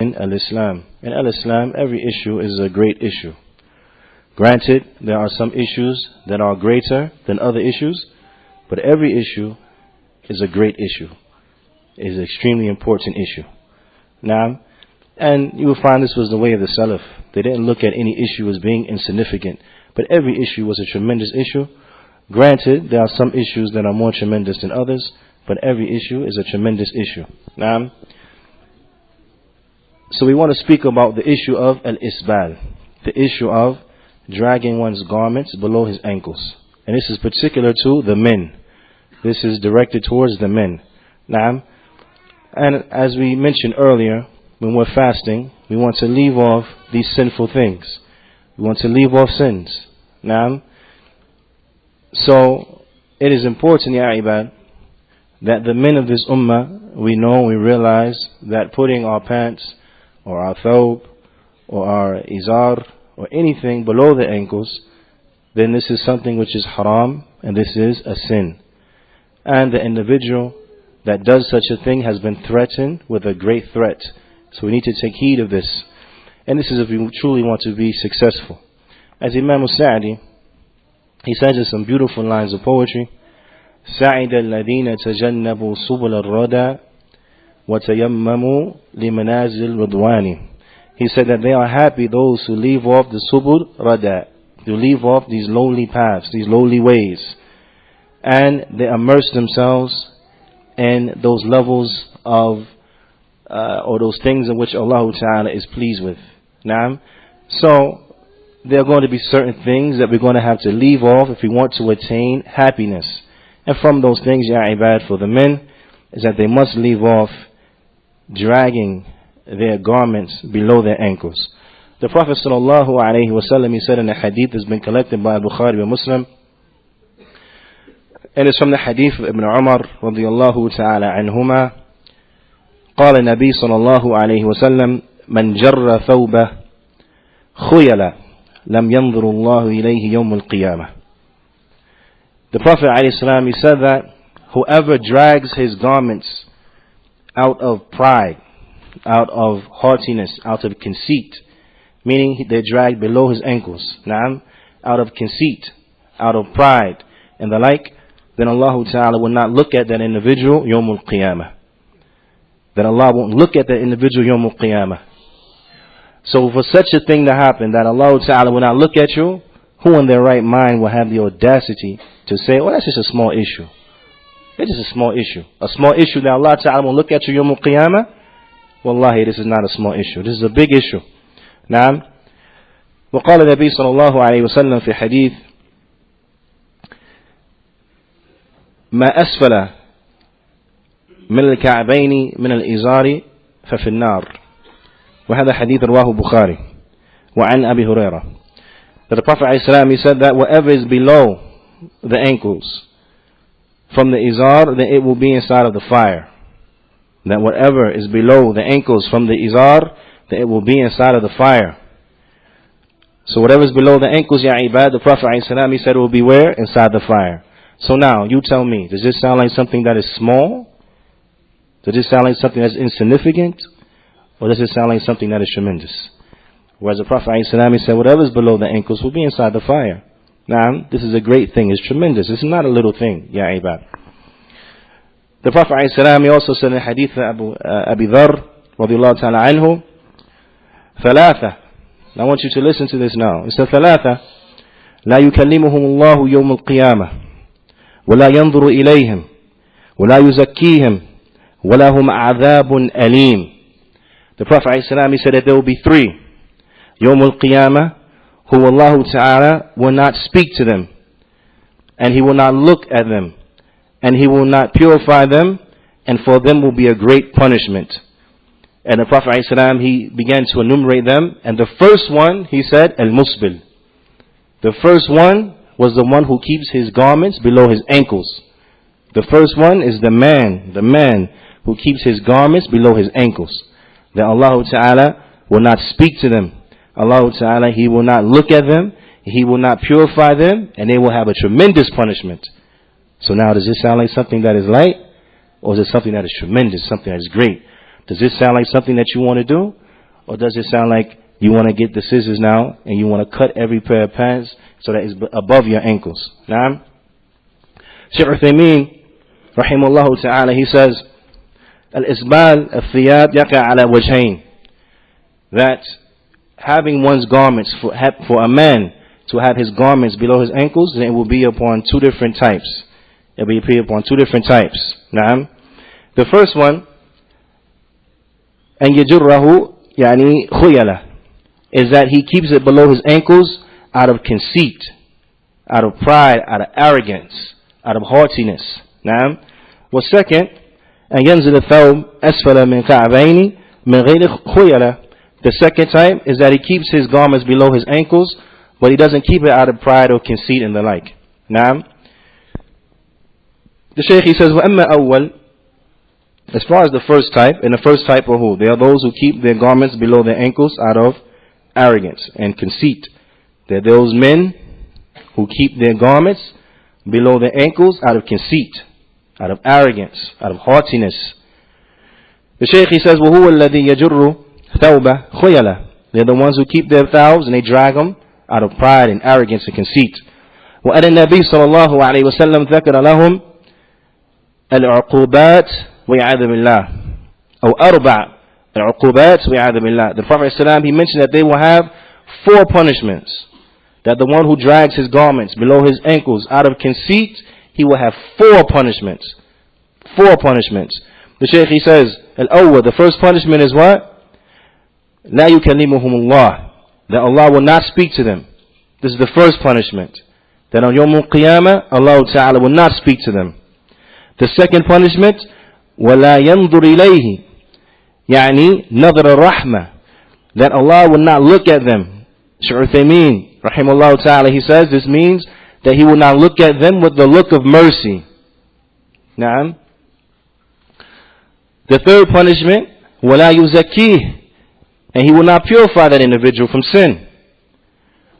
in al-Islam. In al-Islam, every issue is a great issue. Granted, there are some issues that are greater than other issues, but every issue is a great issue. It is an extremely important issue. Now, and you will find this was the way of the Salaf. They didn't look at any issue as being insignificant, but every issue was a tremendous issue. Granted, there are some issues that are more tremendous than others, but every issue is a tremendous issue. Now, so we want to speak about the issue of al-Isbaal, the issue of dragging one's garments below his ankles. And this is particular to the men. This is directed towards the men. Now, and as we mentioned earlier, when we're fasting, we want to leave off these sinful things. We want to leave off sins. Now, so it is important, ya ibad, that the men of this ummah, we know, we realize that putting our pants or our thawb or our izar or anything below the ankles, then this is something which is haram, and this is a sin. And the individual that does such a thing has been threatened with a great threat. So we need to take heed of this. And this is if we truly want to be successful. As Imam al-Sa'di, he says in some beautiful lines of poetry, سَعِدَ الَّذِينَ تَجَنَّبُوا سُبُلَ الرَّدَى وَتَيَمَّمُوا لِمَنَازِلِ الرِّضْوَانِ. He said that they are happy, those who leave off the subul rada, to leave off these lowly paths, these lowly ways, and they immerse themselves in those levels of or those things in which Allah Ta'ala is pleased with. Now, so there are going to be certain things that we're going to have to leave off if we want to attain happiness. And from those things, ya ibad, for the men, is that they must leave off dragging their garments below their ankles. The Prophet sallallahu alaihi wasallam, he said in a hadith that's been collected by Bukhari and Muslim, and it's from the hadith of Ibn Umar radiyallahu ta'ala anhuma, قال النبي صلى الله عليه وسلم من جر ثوبه خيلا لم ينظر الله إليه يوم القيامة. The Prophet عليه السلام, he said that whoever drags his garments out of pride, out of haughtiness, out of conceit, meaning they're dragged below his ankles, naam, out of conceit, out of pride and the like, then Allah Ta'ala will not look at that individual yawmul qiyamah. Then Allah won't look at that individual yawmul qiyamah. So for such a thing to happen, that Allah Ta'ala will not look at you, who in their right mind will have the audacity to say, oh, that's just a small issue. It's just a small issue. A small issue that Allah Ta'ala will look at you yawmul qiyamah? Wallahi, this is not a small issue. This is a big issue. نعم. وقال النبي صلى الله عليه وسلم في حديث ما أسفل من الكعبين من الإزار ففي النار. وهذا حديث رواه البخاري وعن أبي هريرة. That the Prophet ﷺ, he said that whatever is below the ankles from the izar, then it will be inside of the fire. That whatever is below the ankles from the izar, then it will be inside of the fire. So whatever is below the ankles, ya ibad, the Prophet ﷺ, he said it will be where? Inside the fire. So now, you tell me, does this sound like something that is small? Does this sound like something that's insignificant? Or does it sound like something that is tremendous? Whereas the Prophet ﷺ, he said whatever is below the ankles will be inside the fire. Now, this is a great thing, it's tremendous, it's not a little thing, ya ibad. The Prophet ﷺ, he also said in the hadith of Abi Dharr radiyallahu ta'ala anhu, ثلاثة. I want you to listen to this now. It says ثلاثة لا يكلمهم الله يوم القيامة ولا ينظر إليهم ولا يزكيهم ولا هم عذاب أليم. The Prophet ﷺ, he said that there will be three يوم القيامة who Allah Ta'ala will not speak to them, and He will not look at them, and He will not purify them, and for them will be a great punishment. And the Prophet ﷺ, he began to enumerate them, and the first one, he said, al-musbil. The first one was the one who keeps his garments below his ankles. The first one is the man who keeps his garments below his ankles. That Allah Ta'ala will not speak to them. Allah Ta'ala, He will not look at them, He will not purify them, and they will have a tremendous punishment. So now, does this sound like something that is light? Or is it something that is tremendous, something that is great? Does this sound like something that you want to do? Or does it sound like you want to get the scissors now and you want to cut every pair of pants so that it's above your ankles? Naam? Shaykh Uthaymeen, rahimahullah ta'ala, he says, Al-Isbaal al-Thiyab yaqa ala wajhain. That having one's garments, for a man to have his garments below his ankles, then it will be upon two different types. It will be upon two different types. Naam? The first one, and yajurrahu yani khuyala, is that he keeps it below his ankles out of conceit, out of pride, out of arrogance, out of haughtiness. Naam? Well, second, and yanzil al-thawb asfala min ka'bayni min ghayri khuyala. The second type is that he keeps his garments below his ankles, but he doesn't keep it out of pride or conceit and the like. Naam? The Shaykh, he says, وَأَمَّا أَوَّلْ, as far as the first type, and the first type are who? They are those who keep their garments below their ankles out of arrogance and conceit. They're those men who keep their garments below their ankles out of conceit, out of arrogance, out of haughtiness. The Shaykh, he says, وَهُوَ الَّذِي يَجُرُّ ثَوْبَ خُيَلَةً. They're the ones who keep their thawbs and they drag them out of pride and arrogance and conceit. وَأَنَ النَّبِيُّ صَلَى اللَّهُ عَلَيْهِ وَسَلَّمْ ذَكَرَ لَهُمْ الْعُقُوبَاتِ وَيَعَاذُ بِاللَّهِ أو أربع العقوبات وَيَعَاذُ بِاللَّهِ. The Prophet ﷺ, he mentioned that they will have 4 punishments. That the one who drags his garments below his ankles out of conceit, he will have 4 punishments. 4 punishments. The Shaykh, he says, Al-awwal, the first punishment is what? لا يكلمهم الله. That Allah will not speak to them. This is the first punishment. That on Yawm al-Qiyamah, Allah Ta'ala will not speak to them. The second punishment, وَلَا يَنْظُرْ إِلَيْهِ يعني نظر الرحمة. That Allah will not look at them. Shaykh Uthaymeen, rahimahullah ta'ala, he says this means that he will not look at them with the look of mercy. Naam. The third punishment, وَلَا يُزَكِّيهِ, and he will not purify that individual from sin.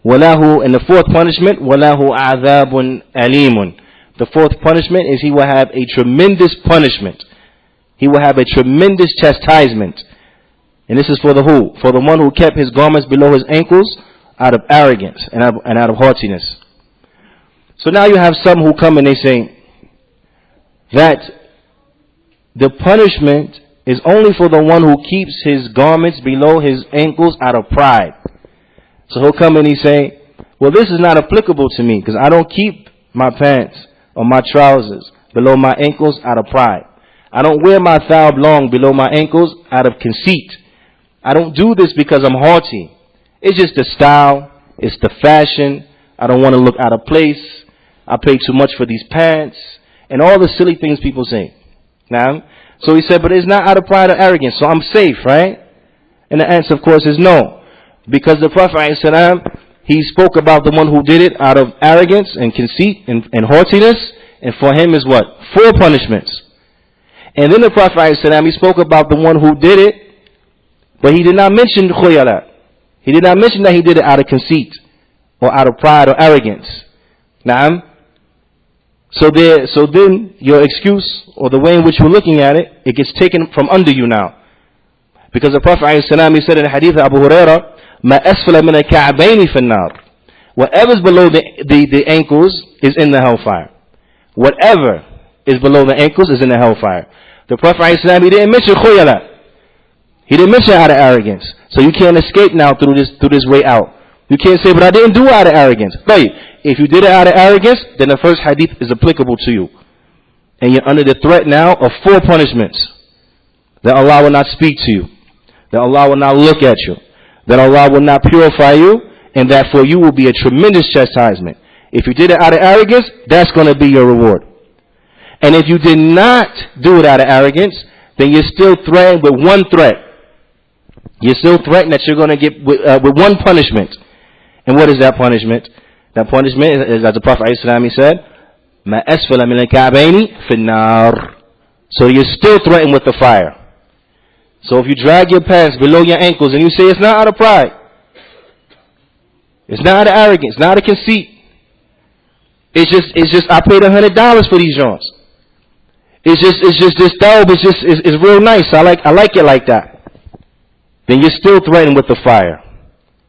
وَلَهُ, and the fourth punishment, وَلَهُ عَذَابٌ أَلِيمٌ. The fourth punishment is he will have a tremendous punishment. He will have a tremendous chastisement. And this is for the who? For the one who kept his garments below his ankles out of arrogance and out of haughtiness. So now you have some who come and they say that the punishment is only for the one who keeps his garments below his ankles out of pride. So he'll come and he say, well, this is not applicable to me because I don't keep my pants or my trousers below my ankles out of pride. I don't wear my thawb long below my ankles out of conceit. I don't do this because I'm haughty. It's just the style. It's the fashion. I don't want to look out of place. I pay too much for these pants. And all the silly things people say. Now, so he said, but it's not out of pride or arrogance. So I'm safe, right? And the answer, of course, is no. Because the Prophet ﷺ, he spoke about the one who did it out of arrogance and conceit and haughtiness. And for him is what? 4 punishments. And then the Prophet ﷺ, he spoke about the one who did it, but he did not mention khuyala. He did not mention that he did it out of conceit or out of pride or arrogance. Naam. So then your excuse or the way in which you're looking at it, it gets taken from under you now. Because the Prophet ﷺ, he said in the hadith of Abu Huraira, ما أسفل من الكعبين في النار. Whatever's below the ankles is in the hellfire. Whatever is below the ankles is in the hellfire. The Prophet ﷺ, he didn't mention khuyala. He didn't mention out of arrogance. So you can't escape now through this way out. You can't say, but I didn't do it out of arrogance. But if you did it out of arrogance, then the first hadith is applicable to you. And you're under the threat now of 4 punishments. That Allah will not speak to you. That Allah will not look at you. That Allah will not purify you. And that for you will be a tremendous chastisement. If you did it out of arrogance, that's going to be your reward. And if you did not do it out of arrogance, then you're still threatened with one threat. You're still threatened that you're going to get with one punishment. And what is that punishment? That punishment is, as the Prophet ﷺ, he said, مَا أَسْفَلَ مِنَ الْكَعْبَيْنِ فِي النَّارِ. So you're still threatened with the fire. So if you drag your pants below your ankles and you say it's not out of pride, it's not out of arrogance, not out of conceit. It's just I paid $100 for these joints. It's just this thawb is real nice. I like it like that. then you're still threatened with the fire.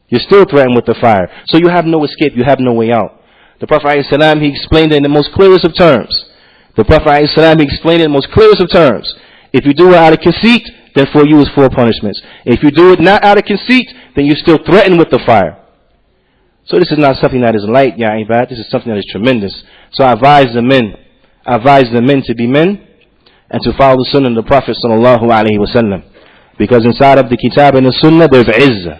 You're still threatened with the fire. So you have no escape. You have no way out. The Prophet ﷺ, he explained it in the most clearest of terms. The Prophet ﷺ, he explained it in the most clearest of terms. If you do it out of conceit, then for you is 4 punishments. If you do it not out of conceit, then you're still threatened with the fire. So this is not something that is light, ya ibad. This is something that is tremendous. So I advise the men to be men and to follow the sunnah of the Prophet sallallahu alaihi wasallam. Because inside of the kitab and the sunnah, there's izzah.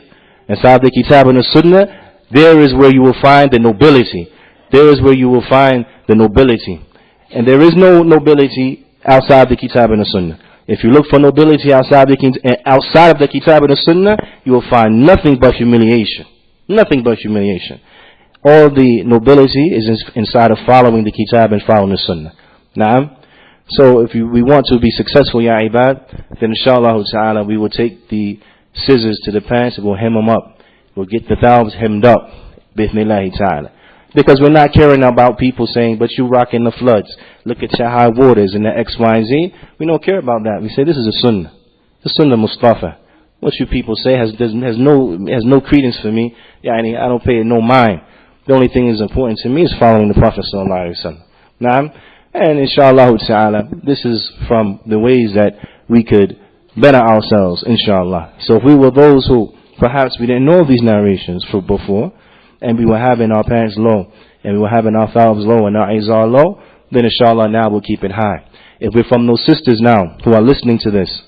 Inside of the kitab and the sunnah, there is where you will find the nobility. There is where you will find the nobility. And there is no nobility outside the kitab and the sunnah. If you look for nobility outside of the kitab and the sunnah, you will find nothing but humiliation. Nothing but humiliation. All the nobility is inside of following the kitab and following the sunnah. Naam. So if we want to be successful, ya ibad, then inshallah ta'ala we will take the scissors to the pants and we'll hem them up. We'll get the thawbs hemmed up. Bithnillahi ta'ala. Because we're not caring about people saying, but you rocking the floods. Look at your high waters and the X, Y, and Z. We don't care about that. We say this is a sunnah. The sunnah Mustafa. What you people say has no credence for me. Yani, I don't pay it no mind. The only thing that's important to me is following the Prophet sallallahu alaihi wasallam. Naam. And inshallah ta'ala, this is from the ways that we could better ourselves, inshallah. So if we were those who perhaps we didn't know these narrations before, and we were having our pants low, and we were having our thawbs low and our izar low, then inshallah now we'll keep it high. If we're from those sisters now who are listening to this,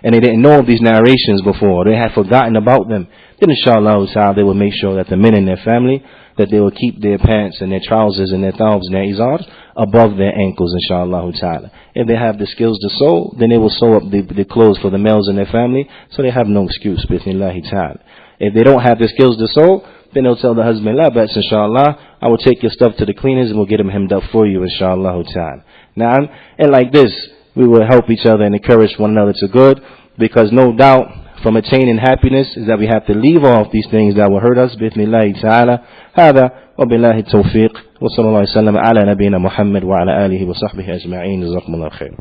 and they didn't know of these narrations before, they had forgotten about them, then inshallah they will make sure that the men in their family, that they will keep their pants and their trousers and their thawbs and their izars above their ankles, inshallah ta'ala. If they have the skills to sew, then they will sew up the clothes for the males in their family, so they have no excuse, bismillahi ta'ala. If they don't have the skills to sew, then they'll tell the husband, la bats, inshallah, I will take your stuff to the cleaners and we'll get them hemmed up for you, inshallah ta'ala. Now, and like this, we will help each other and encourage one another to good, because no doubt from attaining happiness is that we have to leave off these things that will hurt us. Bismillahi ta'ala. هذا وبالله التوفيق وصلى الله وسلم على نبينا محمد وعلى آله وصحبه أجمعين. جزاكم الله خير.